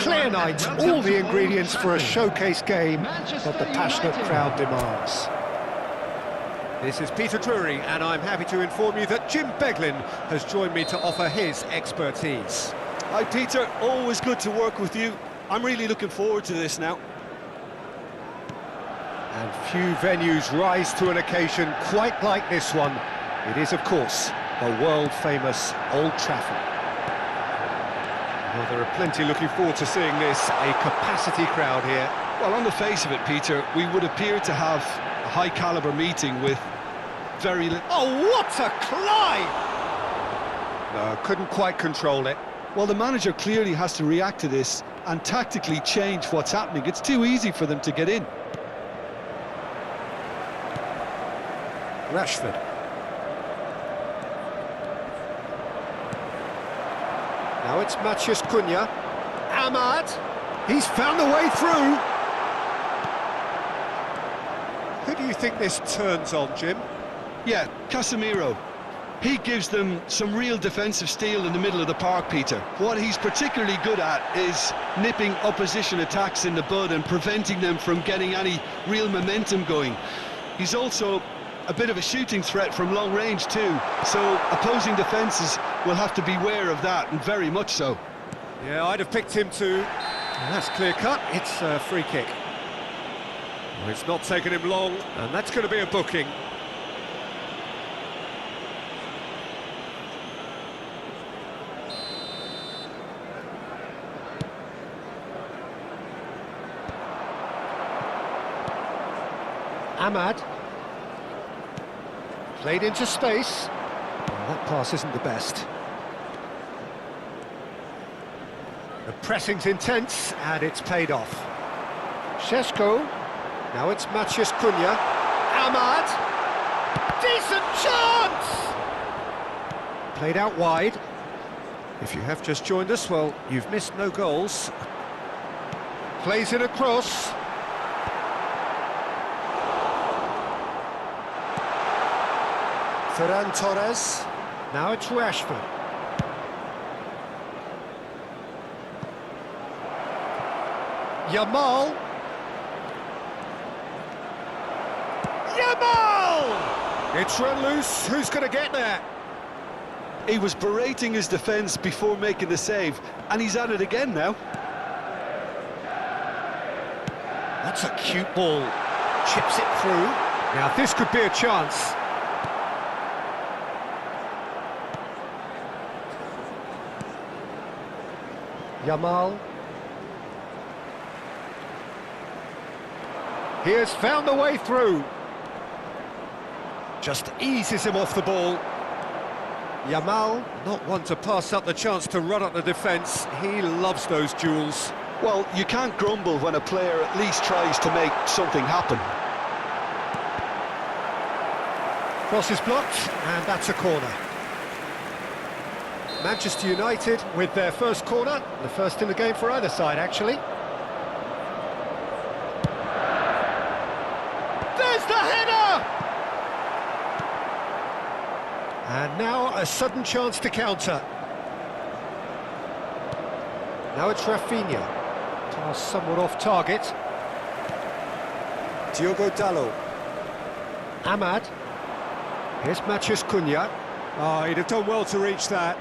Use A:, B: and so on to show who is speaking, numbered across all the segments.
A: Clear night, all the ingredients for a showcase game that the passionate crowd demands. This is Peter Drury, and I'm happy to inform you that Jim Beglin has joined me to offer his expertise.
B: Hi Peter, always good to work with you. I'm really looking forward to this now.
A: And few venues rise to an occasion quite like this one. It is, of course, the world-famous Old Trafford. Well, there are plenty looking forward to seeing this, a capacity crowd here.
B: Well, on the face of it, Peter, we would appear to have a high-caliber meeting with very little...
A: Oh, what a climb! No, couldn't quite control it.
B: Well, the manager clearly has to react to this and tactically change what's happening. It's too easy for them to get in.
A: Rashford. Now it's Matheus Cunha. Ahmad. He's found the way through. Who do you think this turns on, Jim?
B: Yeah, Casemiro. He gives them some real defensive steel in the middle of the park, Peter. What he's particularly good at is nipping opposition attacks in the bud and preventing them from getting any real momentum going. He's also a bit of a shooting threat from long range too, so opposing defences will have to beware of that, and very much so.
A: Yeah, I'd have picked him too. And that's clear cut, it's a free kick. Well, it's not taken him long, and that's going to be a booking. Ahmad. Played into space. Well, that pass isn't the best. The pressing's intense, and it's paid off. Šeško. Now it's Matheus Cunha. Ahmad. Decent chance! Played out wide. If you have just joined us, well, you've missed no goals. Plays it across. Ferran Torres. Now it's Rashford. Yamal. Yamal! It's run loose. Who's going to get there?
B: He was berating his defence before making the save, and he's at it again now.
A: That's a cute ball. Chips it through. Now this could be a chance. Yamal. He has found the way through. Just eases him off the ball. Yamal, not one to pass up the chance to run up the defence. He loves those duels.
B: Well, you can't grumble when a player at least tries to make something happen.
A: Cross is blocked, and that's a corner. Manchester United with their first corner, the first in the game for either side, actually. There's the header! And now a sudden chance to counter. Now it's Rafinha. Pass somewhat off target. Diogo Dalot. Ahmad. Here's Matheus Cunha. Oh, he'd have done well to reach that.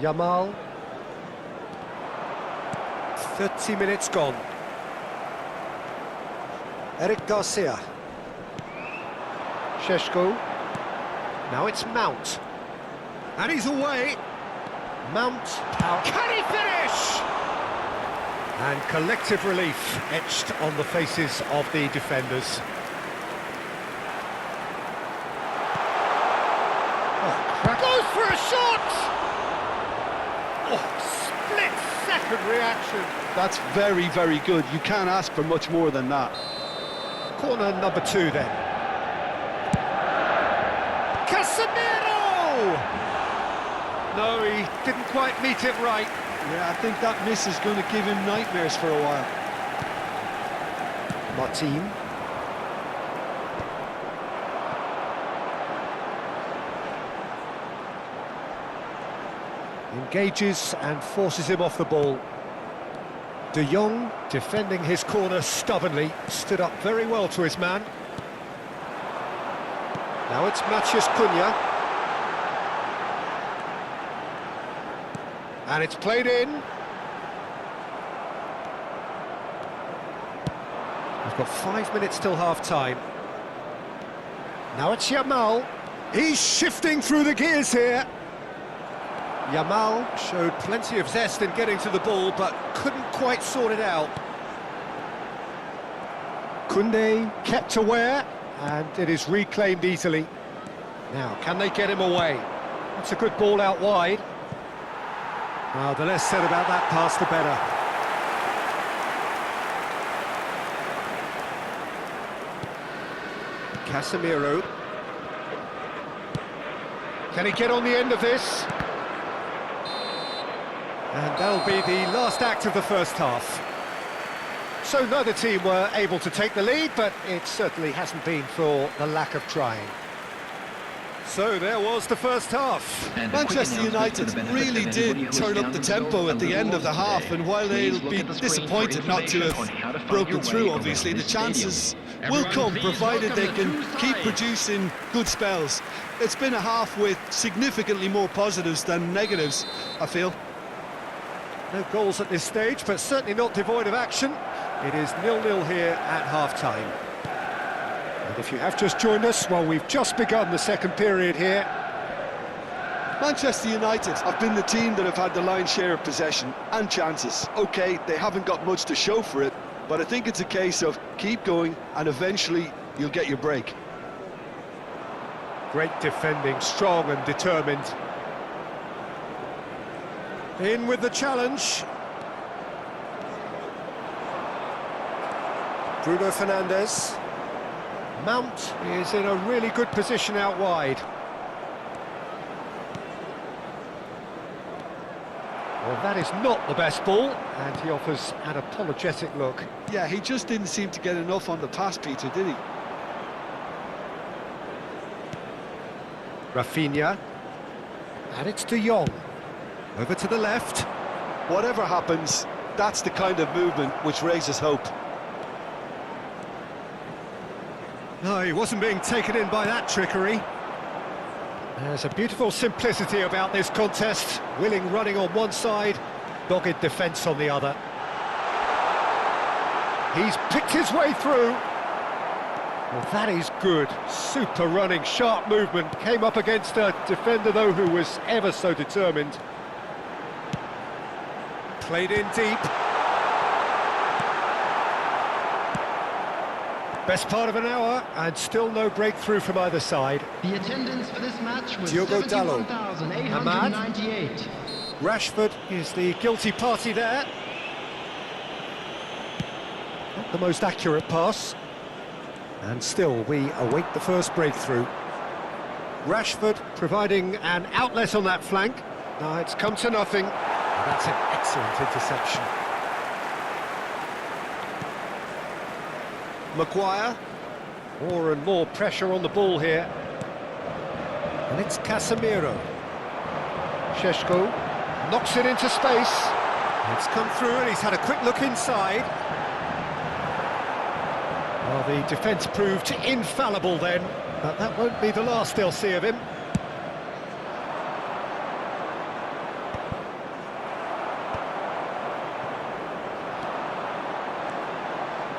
A: Yamal. 30 minutes gone. Eric Garcia. Šeško. Now it's Mount. And he's away. Mount. Can he finish? And collective relief etched on the faces of the defenders. Oh, crack. Goes for a shot! Oh, split-second reaction.
B: That's very, very good. You can't ask for much more than that.
A: Corner number 2 then. Casemiro! No, he didn't quite meet it right.
B: Yeah, I think that miss is going to give him nightmares for a while.
A: Martin. engages and forces him off the ball. De Jong, defending his corner stubbornly, stood up very well to his man. Now it's Matheus Cunha. And it's played in. We've got 5 minutes till half-time. Now it's Yamal. He's shifting through the gears here. Yamal showed plenty of zest in getting to the ball, but couldn't quite sort it out. Koundé kept aware, and it is reclaimed easily. Now, can they get him away? It's a good ball out wide. Well, the less said about that pass, the better. Casemiro. Can he get on the end of this? And that'll be the last act of the first half. So neither team were able to take the lead, but it certainly hasn't been for the lack of trying. So there was the first half.
B: Manchester United really did turn up the tempo at the end of the half, and while they'll be disappointed not to have broken through, obviously, the chances will come, provided they can keep producing good spells. It's been a half with significantly more positives than negatives, I feel.
A: No goals at this stage, but certainly not devoid of action. It is 0-0 here at half-time. And if you have just joined us, well, we've just begun the second period here.
B: Manchester United have been the team that have had the lion's share of possession and chances. OK, they haven't got much to show for it, but I think it's a case of keep going and eventually you'll get your break.
A: Great defending, strong and determined. In with the challenge. Bruno Fernandes. Mount is in a really good position out wide. Well, that is not the best ball, and he offers an apologetic look.
B: Yeah, he just didn't seem to get enough on the pass, Peter, did he?
A: Rafinha. And it's De Jong. Over to the left.
B: Whatever happens, that's the kind of movement which raises hope.
A: No, he wasn't being taken in by that trickery. There's a beautiful simplicity about this contest. Willing running on one side, dogged defence on the other. He's picked his way through. Well, that is good. Super running, sharp movement. Came up against a defender, though, who was ever so determined. Played in deep. Best part of an hour, and still no breakthrough from either side.
C: The attendance for this match was
A: Diogo Dalot.
C: 71,898.
A: Rashford is the guilty party there. Not the most accurate pass. And still, we await the first breakthrough. Rashford providing an outlet on that flank. No, it's come to nothing. And that's an excellent interception. Maguire. More and more pressure on the ball here. And it's Casemiro. Šeško knocks it into space. It's come through and he's had a quick look inside. Well, the defence proved infallible then, but that won't be the last they'll see of him.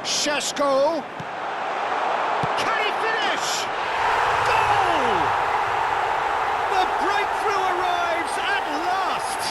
A: Šeško. Can he finish? Goal! The breakthrough arrives at last.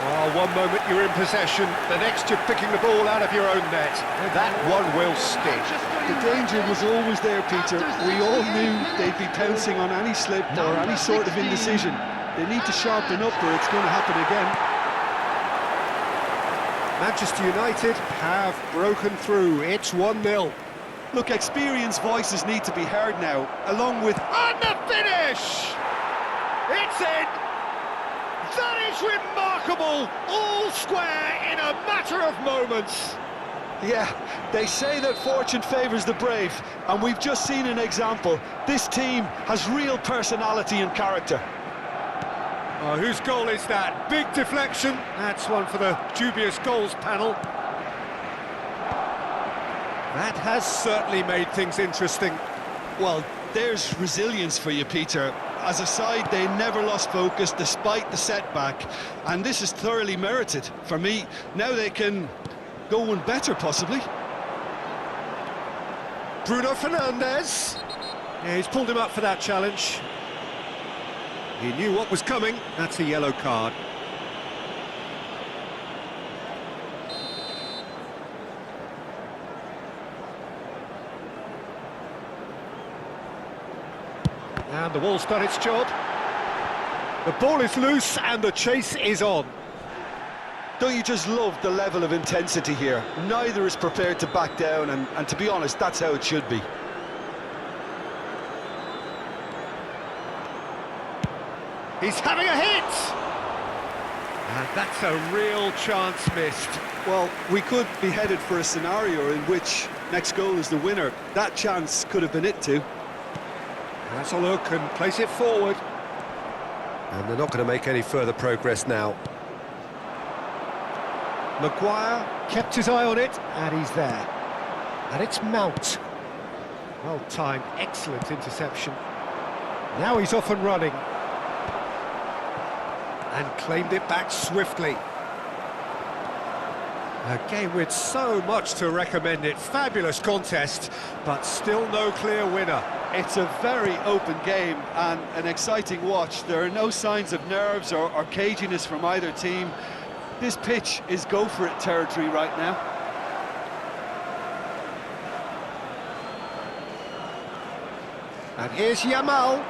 A: Oh, one moment you're in possession, the next you're picking the ball out of your own net. That one will stick.
B: The danger was always there, Peter. We all knew they'd be pouncing on any slip or any sort of indecision. They need to sharpen up or it's going to happen again.
A: Manchester United have broken through. It's 1-0.
B: Look, experienced voices need to be heard now, along with...
A: And the finish! It's in! That is remarkable! All square in a matter of moments.
B: Yeah, they say that fortune favours the brave, and we've just seen an example. This team has real personality and character.
A: Oh, whose goal is that? Big deflection. That's one for the dubious goals panel. That has certainly made things interesting.
B: Well, there's resilience for you, Peter. As a side, they never lost focus despite the setback, and this is thoroughly merited. For me, now they can go one better, possibly.
A: Bruno Fernandes. Yeah, he's pulled him up for that challenge. He knew what was coming. That's a yellow card. And the ball's done its job. The ball is loose and the chase is on.
B: Don't you just love the level of intensity here? Neither is prepared to back down, and to be honest, that's how it should be.
A: He's having a hit! And that's a real chance missed.
B: Well, we could be headed for a scenario in which next goal is the winner. That chance could have been it too.
A: That's a look and place it forward. And they're not going to make any further progress now. Maguire kept his eye on it, and he's there. And it's Mount. Well timed, excellent interception. Now he's off and running. And claimed it back swiftly. A game with so much to recommend it. Fabulous contest, but still no clear winner.
B: It's a very open game and an exciting watch. There are no signs of nerves or caginess from either team. This pitch is go-for-it territory right now.
A: And here's Yamal.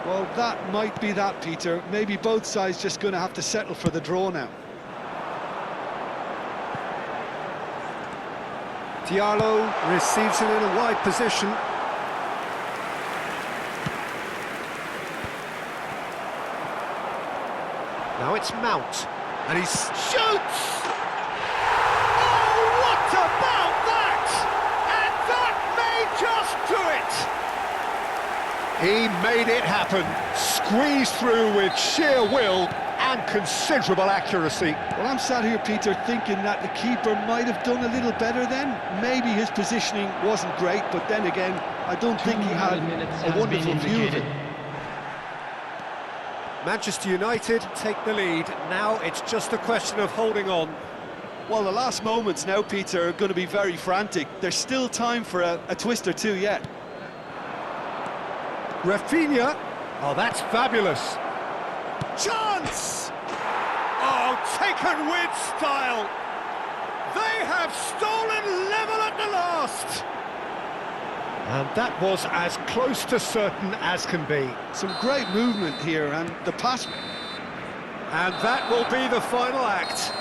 B: Well, that might be that, Peter. Maybe both sides just going to have to settle for the draw now.
A: Diallo receives it in a wide position. Now it's Mount, and he shoots! Oh, what about that? And that may just do it! He made it happen, squeezed through with sheer will and considerable accuracy.
B: Well, I'm sat here, Peter, thinking that the keeper might have done a little better then. Maybe his positioning wasn't great, but then again, I don't think he had a wonderful view of it.
A: Manchester United take the lead. Now it's just a question of holding on.
B: Well, the last moments now, Peter, are going to be very frantic. There's still time for a twist or two yet.
A: Rafinha. Oh, that's fabulous. Chance! Oh, taken with style. They have stolen level at the last. And that was as close to certain as can be.
B: Some great movement here, and the pass.
A: And that will be the final act.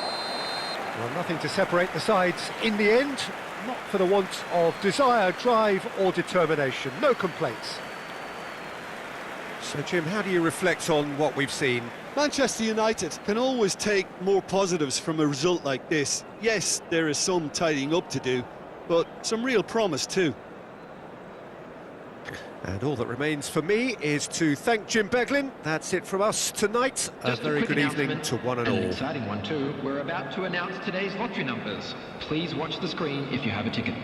A: Well, nothing to separate the sides in the end. Not for the want of desire, drive or determination. No complaints. So, Jim, how do you reflect on what we've seen?
B: Manchester United can always take more positives from a result like this. Yes, there is some tidying up to do, but some real promise too.
A: And all that remains for me is to thank Jim Beglin. That's it from us tonight. A very good evening to one and all.
C: An exciting one too. We're about to announce today's lottery numbers. Please watch the screen if you have a ticket.